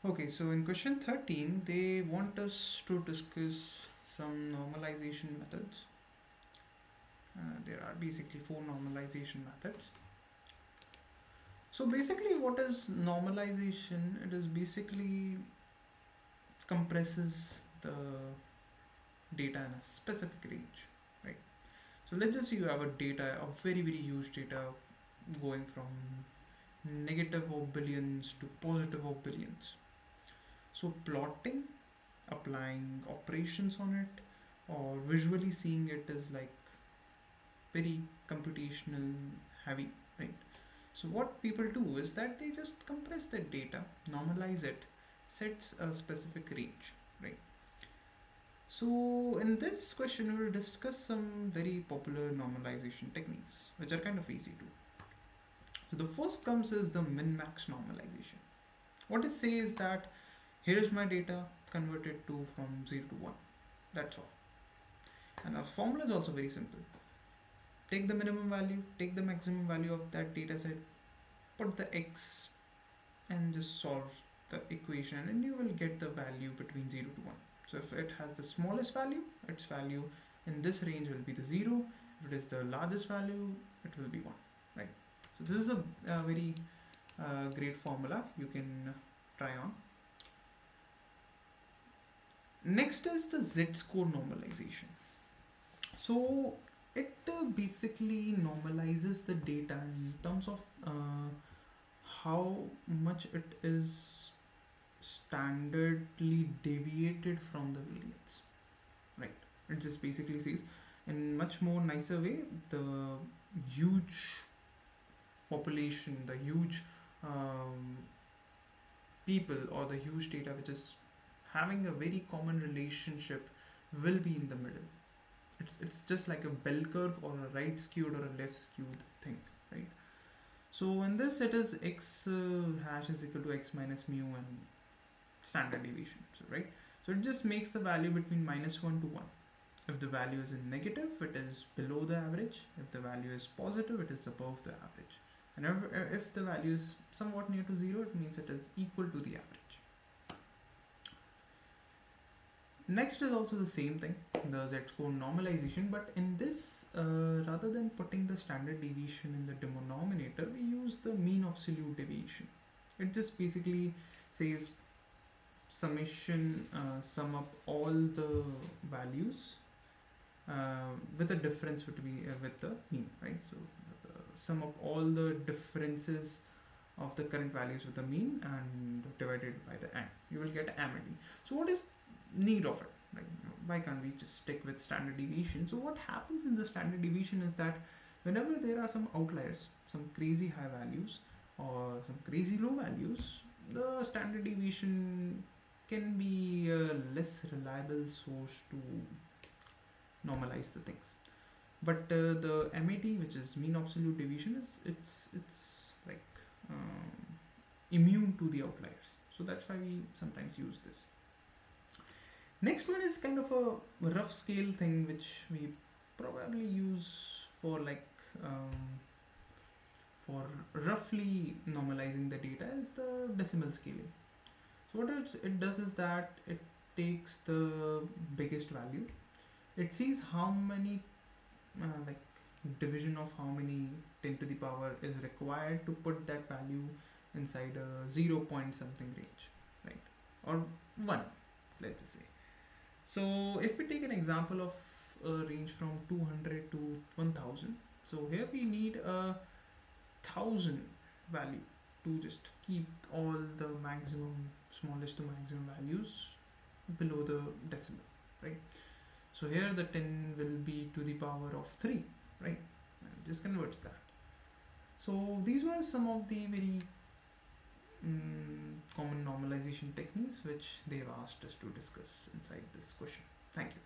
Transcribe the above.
Okay, so in question 13, they want us to discuss some normalization methods. There are basically four normalization methods. So basically, what is normalization? It is basically compresses the data in a specific range, right? So let's just say you have a data, a very huge data going from negative of billions to positive of billions. So plotting, applying operations on it, or visually seeing it is like very computational heavy, right? So what people do is that they just compress the data, normalize it, sets a specific range, right? So in this question we will discuss some very popular normalization techniques which are kind of easy too. So the first comes is the min-max normalization. What it says is that here is my data converted to from 0 to 1. That's all. And our formula is also very simple. Take the minimum value, take the maximum value of that data set, put the x and just solve the equation and you will get the value between 0 to 1. So if it has the smallest value, its value in this range will be the 0. If it is the largest value, it will be 1, right? So this is a very great formula you can try on. Next is the z-score normalization. So it basically normalizes the data in terms of how much it is standardly deviated from the variance, right? It just basically says in much more nicer way the huge population, the huge people or the huge data which is having a very common relationship will be in the middle. It's just like a bell curve or a right skewed or a left skewed thing, right? So in this it is x hash is equal to x minus mu and standard deviation, so right. So it just makes the value between -1 to 1. If the value is in negative, it is below the average. If the value is positive, it is above the average. And if the value is somewhat near to 0, it means it is equal to the average. Next is also the same thing, the z-score normalization, but in this, rather than putting the standard deviation in the denominator, we use the mean absolute deviation. It just basically says summation, sum up all the values with a difference between with the mean, right? So sum up all the differences of the current values with the mean and divided by the n. You will get m and d. So what is need of it? Like, why can't we just stick with standard deviation? So what happens in the standard deviation is that whenever there are some outliers, some crazy high values or some crazy low values, the standard deviation can be a less reliable source to normalize the things. But the MAT, which is mean absolute deviation, is it's like immune to the outliers. So that's why we sometimes use this. Next one is kind of a rough scale thing which we probably use for like for roughly normalizing the data is the decimal scaling. So what it does is that it takes the biggest value, it sees how many like division of how many 10 to the power is required to put that value inside a 0 point something range, right? Or 1, let's just say. So if we take an example of a range from 200 to 1000, so here we need a 1000 value to just keep all the maximum, smallest to maximum values below the decimal, right? So here the 10 will be to the power of 3, right? And just converts that. So these were some of the very common normalization techniques which they've asked us to discuss inside this question. Thank you.